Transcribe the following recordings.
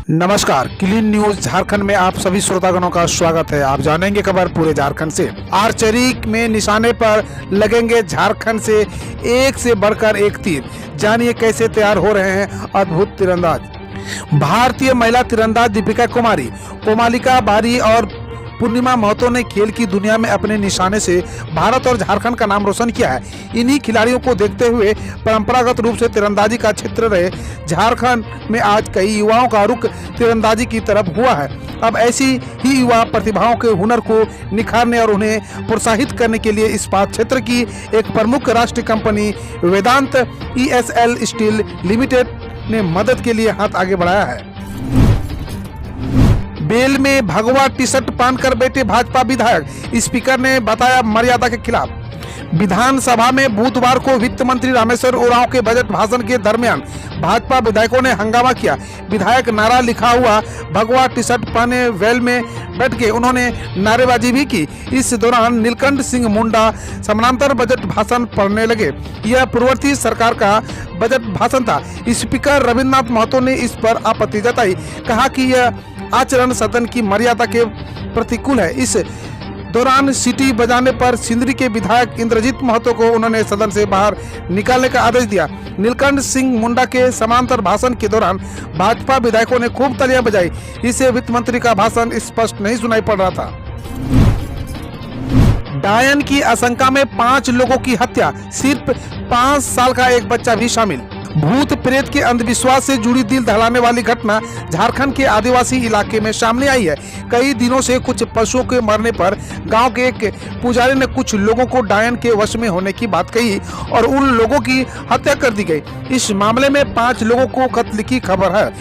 नमस्कार, clean news Jharkhand में आप सभी श्रोतागणों का स्वागत है। आप जानेंगे खबर पूरे झारखंड से। आर्चरी में निशाने पर लगेंगे झारखंड से एक से बढ़कर एक तीर। जानिए कैसे तैयार हो रहे हैं अद्भुत तीरंदाज। भारतीय महिला तीरंदाज दीपिका कुमारी, कोमालिका बारी और पूर्णिमा महतो ने खेल की दुनिया में अपने निशाने से भारत और झारखंड का नाम रोशन किया है। इन्हीं खिलाड़ियों को देखते हुए परंपरागत रूप से तीरंदाजी का क्षेत्र रहे झारखंड में आज कई युवाओं का रुख तीरंदाजी की तरफ हुआ है। अब ऐसी ही युवा प्रतिभाओं के हुनर को निखारने और उन्हें प्रोत्साहित करने के लिए इस्पात क्षेत्र की एक प्रमुख राष्ट्रीय कंपनी वेदांत ESL स्टील लिमिटेड ने मदद के लिए हाथ आगे बढ़ाया है। बेल में भगवा टी शर्ट पहनकर बैठे भाजपा विधायक, स्पीकर ने बताया मर्यादा के खिलाफ। विधानसभा में बुधवार को वित्त मंत्री रामेश्वर उरांव के बजट भाषण के दरमियान भाजपा विधायकों ने हंगामा किया। विधायक नारा लिखा हुआ भगवा टी शर्ट पहने वेल में बैठ के उन्होंने नारेबाजी भी की। इस दौरान नीलकंठ सिंह मुंडा समानांतर बजट भाषण पढ़ने लगे। यह पूर्ववर्ती सरकार का बजट भाषण था। स्पीकर रविन्द्रनाथ महतो ने इस पर आपत्ति जताई, कहा कि यह आचरण सदन की मर्यादा के प्रतिकूल है। इस दौरान सीटी बजाने पर सिंदरी के विधायक इंद्रजीत महतो को उन्होंने सदन से बाहर निकालने का आदेश दिया। नीलकंठ सिंह मुंडा के समांतर भाषण के दौरान भाजपा विधायकों ने खूब तालियां बजाई। इससे वित्त मंत्री का भाषण स्पष्ट नहीं सुनाई पड़ रहा था। डायन की आशंका में 5 लोगों की हत्या, सिर्फ 5 साल का एक बच्चा भी शामिल। भूत प्रेत के अंधविश्वास से जुड़ी दिल दहलाने वाली घटना झारखंड के आदिवासी इलाके में सामने आई है। कई दिनों से कुछ पशुओं के मरने पर गांव के एक पुजारी ने कुछ लोगों को डायन के वश में होने की बात कही और उन लोगों की हत्या कर दी गई। इस मामले में 5 लोगों को कत्ल की खबर है,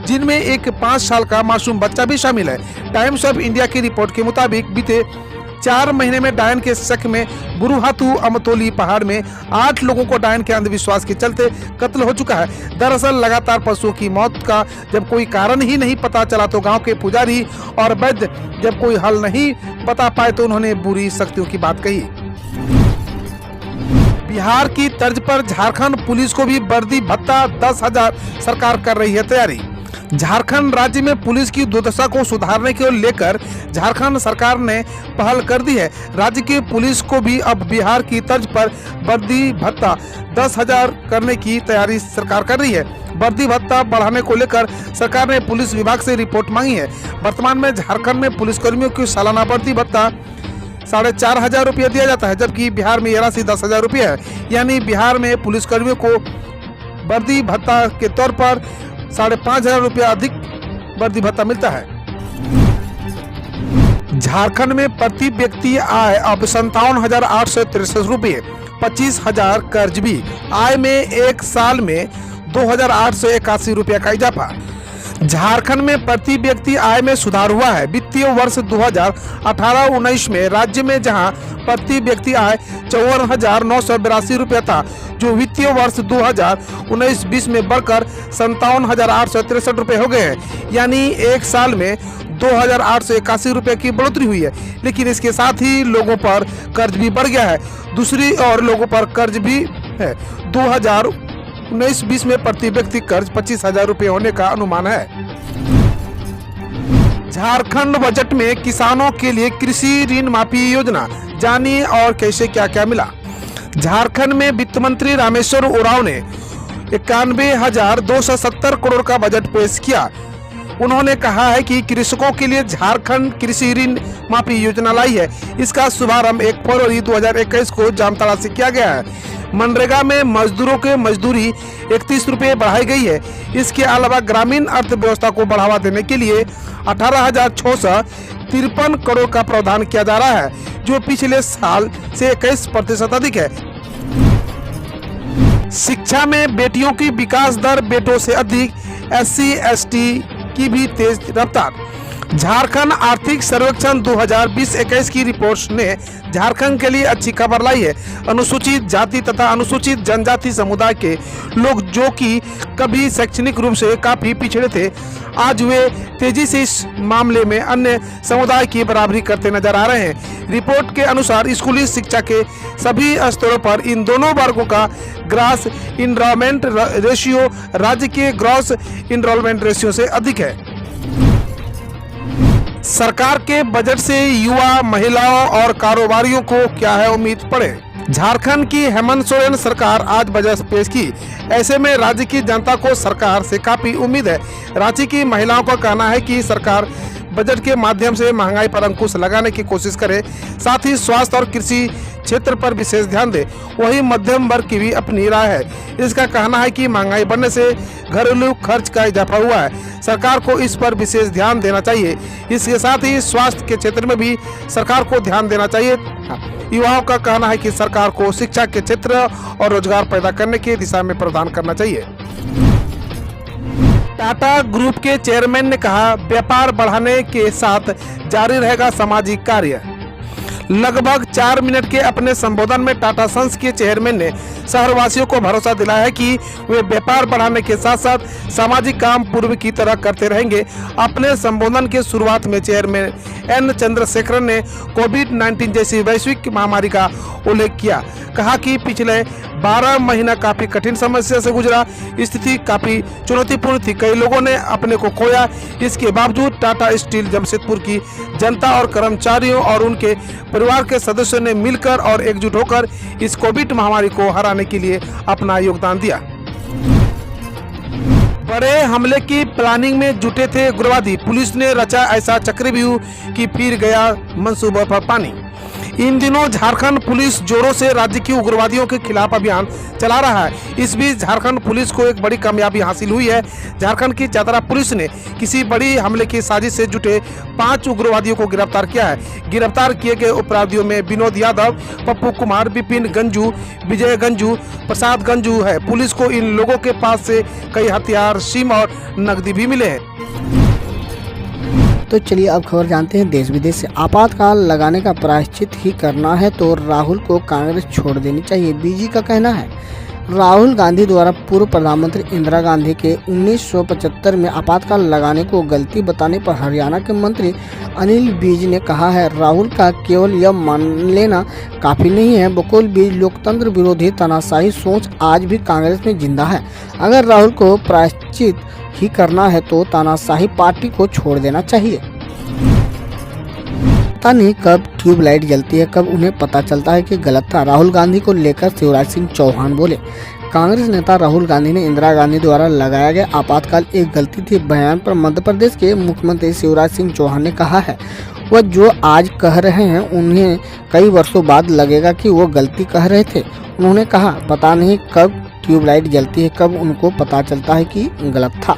जिनमें एक 5 साल का मासूम बच्चा भी शामिल है। टाइम्स ऑफ इंडिया की रिपोर्ट के मुताबिक बीते 4 महीने में डायन के शक में बुरुहातू अमतोली पहाड़ में 8 लोगों को डायन के अंधविश्वास के चलते कत्ल हो चुका है। दरअसल लगातार पशुओं की मौत का जब कोई कारण ही नहीं पता चला तो गांव के पुजारी और वैद्य जब कोई हल नहीं बता पाए तो उन्होंने बुरी शक्तियों की बात कही। बिहार की तर्ज पर झारखंड पुलिस को भी वर्दी भत्ता 10,000 सरकार कर रही है तैयारी। झारखंड राज्य में पुलिस की दुर्दशा को सुधारने को लेकर झारखंड सरकार ने पहल कर दी है। राज्य की पुलिस को भी अब बिहार की तर्ज पर वर्दी भत्ता 10,000 करने की तैयारी सरकार कर रही है। वर्दी भत्ता बढ़ाने को लेकर सरकार ने पुलिस विभाग से रिपोर्ट मांगी है। वर्तमान में झारखंड में पुलिसकर्मियों की सालाना वर्दी भत्ता 4,500 रुपया दिया जाता है, जबकि बिहार में यह राशि 10,000 रुपया है। यानी बिहार में पुलिसकर्मियों को वर्दी भत्ता के तौर पर 5,500 रुपया अधिक वर्दी भत्ता मिलता है। झारखंड में प्रति व्यक्ति आय अब 57,863 रुपये, 25,000 कर्ज भी। आय में एक साल में 2,881 रुपया का इजाफा। झारखंड में प्रति व्यक्ति आय में सुधार हुआ है। वित्तीय वर्ष 2018-19 में राज्य में जहां प्रति व्यक्ति आय 54,982 रुपया था, जो वित्तीय वर्ष 2019-20 में बढ़कर 57,863 रुपये हो गए हैं। यानी एक साल में 2,881 रुपये की बढ़ोतरी हुई है। लेकिन इसके साथ ही लोगों पर कर्ज भी बढ़ गया है। दूसरी ओर लोगों पर कर्ज भी है। 2019-20 में प्रति व्यक्ति कर्ज 25,000 रुपये होने का अनुमान है। झारखंड बजट में किसानों के लिए कृषि ऋण माफी योजना, जानिए और कैसे क्या क्या मिला। झारखंड में वित्त मंत्री रामेश्वर उरांव ने 91,270 करोड़ का बजट पेश किया। उन्होंने कहा है कि कृषकों के लिए झारखंड कृषि ऋण माफी योजना लाई है। इसका शुभारंभ 1 फरवरी 2021 को जामताड़ा से किया गया है। मनरेगा में मजदूरों के मजदूरी 31 रुपये बढ़ाई गई है। इसके अलावा ग्रामीण अर्थव्यवस्था को बढ़ावा देने के लिए 18,653 करोड़ का प्रावधान किया जा रहा है, जो पिछले साल से 21% अधिक है। शिक्षा में बेटियों की विकास दर बेटों से अधिक, SC/ST की भी तेज रफ्तार। झारखंड आर्थिक सर्वेक्षण 2020-21 की रिपोर्ट ने झारखंड के लिए अच्छी खबर लाई है। अनुसूचित जाति तथा अनुसूचित जनजाति समुदाय के लोग, जो कि कभी शैक्षणिक रूप से काफी पिछड़े थे, आज वे तेजी से इस मामले में अन्य समुदाय की बराबरी करते नजर आ रहे हैं। रिपोर्ट के अनुसार स्कूली शिक्षा के सभी स्तरों पर इन दोनों वर्गों का ग्रॉस इनरोलमेंट रेशियो राज्य के ग्रॉस इनरोलमेंट रेशियो से अधिक है। सरकार के बजट से युवा, महिलाओं और कारोबारियों को क्या है उम्मीद पड़े। झारखंड की हेमंत सोरेन सरकार आज बजट पेश की। ऐसे में राज्य की जनता को सरकार से काफी उम्मीद है। रांची की महिलाओं का कहना है कि सरकार बजट के माध्यम से महंगाई पर अंकुश लगाने की कोशिश करे, साथ ही स्वास्थ्य और कृषि क्षेत्र पर विशेष ध्यान दे। वहीं मध्यम वर्ग की भी अपनी राय है। इसका कहना है कि महंगाई बढ़ने से घरेलू खर्च का इजाफा हुआ है, सरकार को इस पर विशेष ध्यान देना चाहिए। इसके साथ ही स्वास्थ्य के क्षेत्र में भी सरकार को ध्यान देना चाहिए। युवाओं का कहना है कि सरकार को शिक्षा के क्षेत्र और रोजगार पैदा करने की दिशा में प्रदान करना चाहिए। टाटा ग्रुप के चेयरमैन ने कहा, व्यापार बढ़ाने के साथ जारी रहेगा सामाजिक कार्य। लगभग 4 मिनट के अपने संबोधन में टाटा सन्स के चेयरमैन ने शहरवासियों को भरोसा दिलाया है कि वे व्यापार बढ़ाने के साथ साथ सामाजिक काम पूर्व की तरह करते रहेंगे। अपने संबोधन के शुरुआत में चेयरमैन एन चंद्रशेखरन ने कोविड-19 जैसी वैश्विक महामारी का उल्लेख किया। कहा कि पिछले 12 महीना काफी कठिन समस्या से गुजरा, स्थिति काफी चुनौतीपूर्ण थी, कई लोगों ने अपने को खोया। इसके बावजूद टाटा स्टील जमशेदपुर की जनता और कर्मचारियों और उनके परिवार के सदस्यों ने मिलकर और एकजुट होकर इस कोविड महामारी को हराने के लिए अपना योगदान दिया। बड़े हमले की प्लानिंग में जुटे थे उग्रवादी, पुलिस ने रचा ऐसा चक्रव्यूह कि फिर गया मंसूबों पर पानी। इन दिनों झारखंड पुलिस जोरों से राज्य की उग्रवादियों के खिलाफ अभियान चला रहा है। इस बीच झारखंड पुलिस को एक बड़ी कामयाबी हासिल हुई है। झारखंड की चतरा पुलिस ने किसी बड़ी हमले की साजिश से जुटे 5 उग्रवादियों को गिरफ्तार किया है। गिरफ्तार किए गए अपराधियों में विनोद यादव, पप्पू कुमार, विपिन गंजू, विजय गंजू, प्रसाद गंजू है। पुलिस को इन लोगों के पास से कई हथियार, सिम और नकदी भी मिले हैं। तो चलिए अब खबर जानते हैं देश विदेश से। आपातकाल लगाने का प्रायश्चित ही करना है तो राहुल को कांग्रेस छोड़ देनी चाहिए, बीजी का कहना है। राहुल गांधी द्वारा पूर्व प्रधानमंत्री इंदिरा गांधी के 1975 में आपातकाल लगाने को गलती बताने पर हरियाणा के मंत्री अनिल विज ने कहा है, राहुल का केवल यह मान लेना काफी नहीं है। बकौल विज लोकतंत्र विरोधी तानाशाही सोच आज भी कांग्रेस में जिंदा है। अगर राहुल को प्रायश्चित ही करना है तो तानाशाही पार्टी को छोड़ देना चाहिए। पता नहीं कब ट्यूबलाइट जलती है, कब उन्हें पता चलता है कि गलत था, राहुल गांधी को लेकर शिवराज सिंह चौहान बोले। कांग्रेस नेता राहुल गांधी ने इंदिरा गांधी द्वारा लगाया गया आपातकाल एक गलती थी बयान पर मध्य प्रदेश के मुख्यमंत्री शिवराज सिंह चौहान ने कहा है, वह जो आज कह रहे हैं उन्हें कई वर्षों बाद लगेगा कि वो गलती कह रहे थे। उन्होंने कहा, पता नहीं कब ट्यूबलाइट जलती है, कब उनको पता चलता है कि गलत था।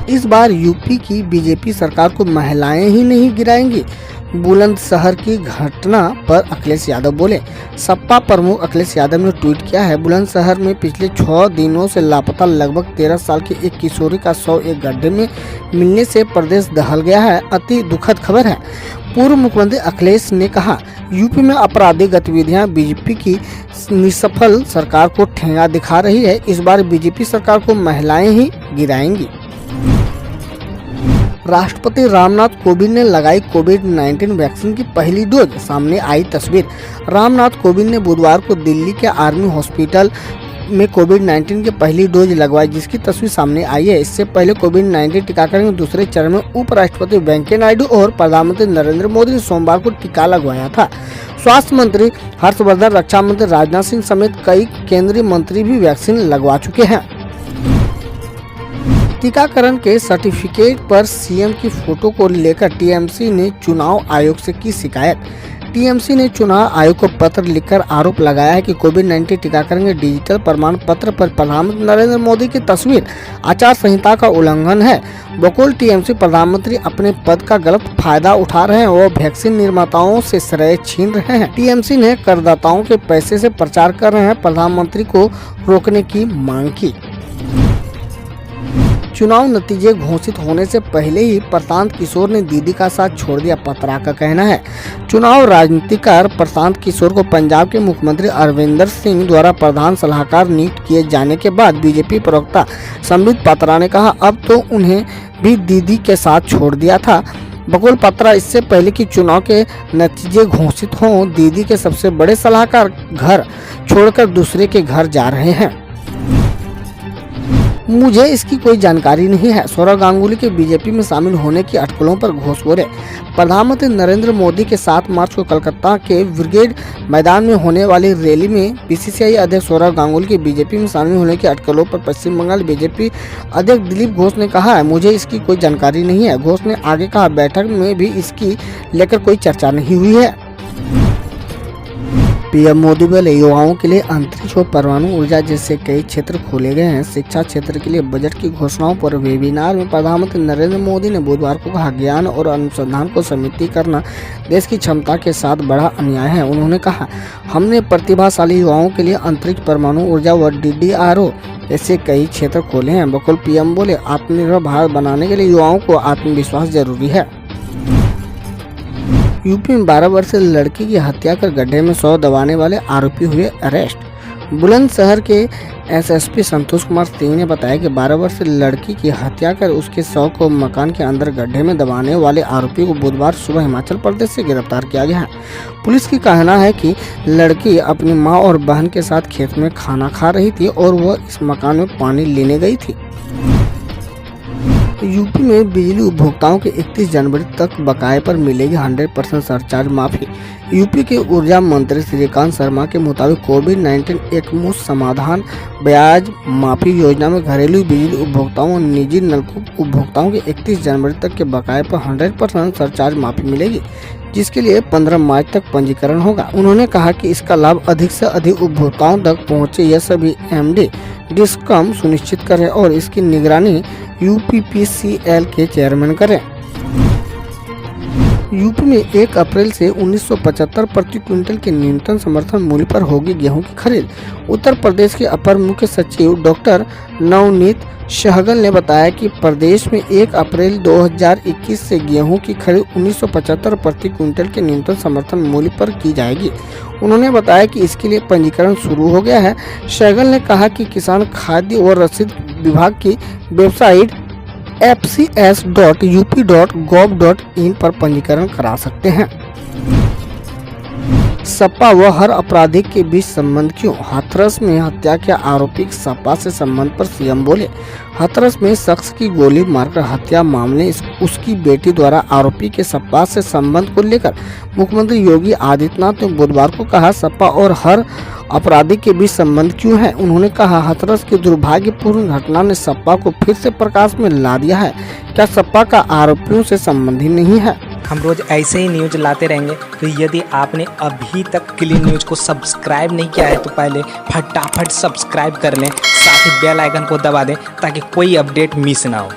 इस बार यूपी की बीजेपी सरकार को महिलाएं ही नहीं गिराएंगी, बुलंदशहर की घटना पर अखिलेश यादव बोले। सपा प्रमुख अखिलेश यादव ने ट्वीट किया है, बुलंदशहर में पिछले 6 दिनों से लापता लगभग 13 साल की एक किशोरी का शव एक गड्ढे में मिलने से प्रदेश दहल गया है। अति दुखद खबर है। पूर्व मुख्यमंत्री अखिलेश ने कहा, यूपी में आपराधिक गतिविधियां बीजेपी की निसफल सरकार को ठेंगा दिखा रही है। इस बार बीजेपी सरकार को महिलाएं ही गिराएंगी। राष्ट्रपति रामनाथ कोविंद ने लगाई कोविड-19 वैक्सीन की पहली डोज, सामने आई तस्वीर। रामनाथ कोविंद ने बुधवार को दिल्ली के आर्मी हॉस्पिटल में कोविड-19 की पहली डोज लगवाई, जिसकी तस्वीर सामने आई है। इससे पहले कोविड-19 टीकाकरण के दूसरे चरण में उपराष्ट्रपति वेंकैया नायडू और प्रधानमंत्री नरेंद्र मोदी ने सोमवार को टीका लगवाया था। स्वास्थ्य मंत्री हर्षवर्धन, रक्षा मंत्री राजनाथ सिंह समेत कई केंद्रीय मंत्री भी वैक्सीन लगवा चुके हैं। टीकाकरण के सर्टिफिकेट पर सीएम की फोटो को लेकर टीएमसी ने चुनाव आयोग से की शिकायत। टीएमसी ने चुनाव आयोग को पत्र लिखकर आरोप लगाया है कि कोविड-19 टीकाकरण के डिजिटल प्रमाण पत्र पर प्रधानमंत्री नरेंद्र मोदी की तस्वीर आचार संहिता का उल्लंघन है। बकौल टीएमसी प्रधानमंत्री अपने पद का गलत फायदा उठा रहे हैं और वैक्सीन निर्माताओं से श्रेय छीन रहे हैं। टीएमसी ने करदाताओं के पैसे से प्रचार कर रहे हैं प्रधानमंत्री को रोकने की मांग की। चुनाव नतीजे घोषित होने से पहले ही प्रशांत किशोर ने दीदी का साथ छोड़ दिया, पत्रा का कहना है। चुनाव राजनीतिकार प्रशांत किशोर को पंजाब के मुख्यमंत्री अमरिंदर सिंह द्वारा प्रधान सलाहकार नियुक्त किए जाने के बाद बीजेपी प्रवक्ता संबित पात्रा ने कहा, अब तो उन्हें भी दीदी के साथ छोड़ दिया था। बकौल पात्रा, इससे पहले कि चुनाव के नतीजे घोषित हों, दीदी के सबसे बड़े सलाहकार घर छोड़कर दूसरे के घर जा रहे हैं। मुझे इसकी कोई जानकारी नहीं है। सौरव गांगुली के बीजेपी में शामिल होने की अटकलों पर घोषवोरे। प्रधानमंत्री नरेंद्र मोदी के 7 मार्च को कोलकाता के ब्रिगेड मैदान में होने वाली रैली में बीसीसीआई अध्यक्ष सौरव गांगुली के बीजेपी में शामिल होने की अटकलों पर पश्चिम बंगाल बीजेपी अध्यक्ष दिलीप घोष ने कहा है, मुझे इसकी कोई जानकारी नहीं है। घोष ने आगे कहा, बैठक में भी इसकी लेकर कोई चर्चा नहीं हुई है। पीएम मोदी बोले, युवाओं के लिए अंतरिक्ष और परमाणु ऊर्जा जैसे कई क्षेत्र खोले गए हैं। शिक्षा क्षेत्र के लिए बजट की घोषणाओं पर वेबिनार में प्रधानमंत्री नरेंद्र मोदी ने बुधवार को कहा, ज्ञान और अनुसंधान को सीमित करना देश की क्षमता के साथ बड़ा अन्याय है। उन्होंने कहा, हमने प्रतिभाशाली युवाओं के लिए अंतरिक्ष, परमाणु ऊर्जा व DDRO ऐसे कई क्षेत्र खोले हैं। बकुल पीएम बोले, आत्मनिर्भर भारत बनाने के लिए युवाओं को आत्मविश्वास जरूरी है। यूपी में 12 वर्षीय लड़की की हत्या कर गड्ढे में शव दबाने वाले आरोपी हुए अरेस्ट। बुलंदशहर के SSP संतोष कुमार सिंह ने बताया कि 12 वर्षीय लड़की की हत्या कर उसके शव को मकान के अंदर गड्ढे में दबाने वाले आरोपी को बुधवार सुबह हिमाचल प्रदेश से गिरफ्तार किया गया है। पुलिस की कहना है कि लड़की अपनी मां और बहन के साथ खेत में खाना खा रही थी और वह इस मकान में पानी लेने गई थी। यूपी में बिजली उपभोक्ताओं के 31 जनवरी तक बकाये पर मिलेगी 100% सरचार्ज माफी। यूपी के ऊर्जा मंत्री श्रीकांत शर्मा के मुताबिक कोविड-19 एकमुश्त समाधान ब्याज माफी योजना में घरेलू बिजली उपभोक्ताओं और निजी नलकूप उपभोक्ताओं के 31 जनवरी तक के बकाये पर 100% सरचार्ज माफी मिलेगी, जिसके लिए 15 मार्च तक पंजीकरण होगा। उन्होंने कहा कि इसका लाभ अधिक से अधिक उपभोक्ताओं तक पहुँचे, यह सभी MD डिस्कॉम सुनिश्चित करें और इसकी निगरानी UPPCL के चेयरमैन करें। यूपी में 1 अप्रैल से 1975 प्रति क्विंटल के न्यूनतम समर्थन मूल्य पर होगी गेहूं की खरीद। उत्तर प्रदेश के अपर मुख्य सचिव डॉक्टर नवनीत सहगल ने बताया कि प्रदेश में 1 अप्रैल 2021 से गेहूं की खरीद 1975 प्रति क्विंटल के न्यूनतम समर्थन मूल्य पर की जाएगी। उन्होंने बताया कि इसके लिए पंजीकरण शुरू हो गया है। सहगल ने कहा कि किसान खाद्य और रसीद विभाग की वेबसाइट fcs.up.gov.in पर पंजीकरण करा सकते हैं। सपा व हर अपराधी के बीच संबंध क्यों? हाथरस में हत्या के आरोपी सपा से संबंध पर सीएम बोले। हाथरस में शख्स की गोली मारकर हत्या मामले उसकी बेटी द्वारा आरोपी के सपा से संबंध को लेकर मुख्यमंत्री योगी आदित्यनाथ ने बुधवार को कहा, सपा और हर अपराधी के बीच संबंध क्यों है? उन्होंने कहा, हाथरस की दुर्भाग्यपूर्ण घटना ने सपा को फिर से प्रकाश में ला दिया है। क्या सपा का आरोपियों से संबंध ही नहीं है? हम रोज ऐसे ही न्यूज लाते रहेंगे, तो यदि आपने अभी तक क्लीन न्यूज को सब्सक्राइब नहीं किया है तो पहले फटाफट सब्सक्राइब कर लें, साथ ही बेल आइकन को दबा दें ताकि कोई अपडेट मिस ना हो।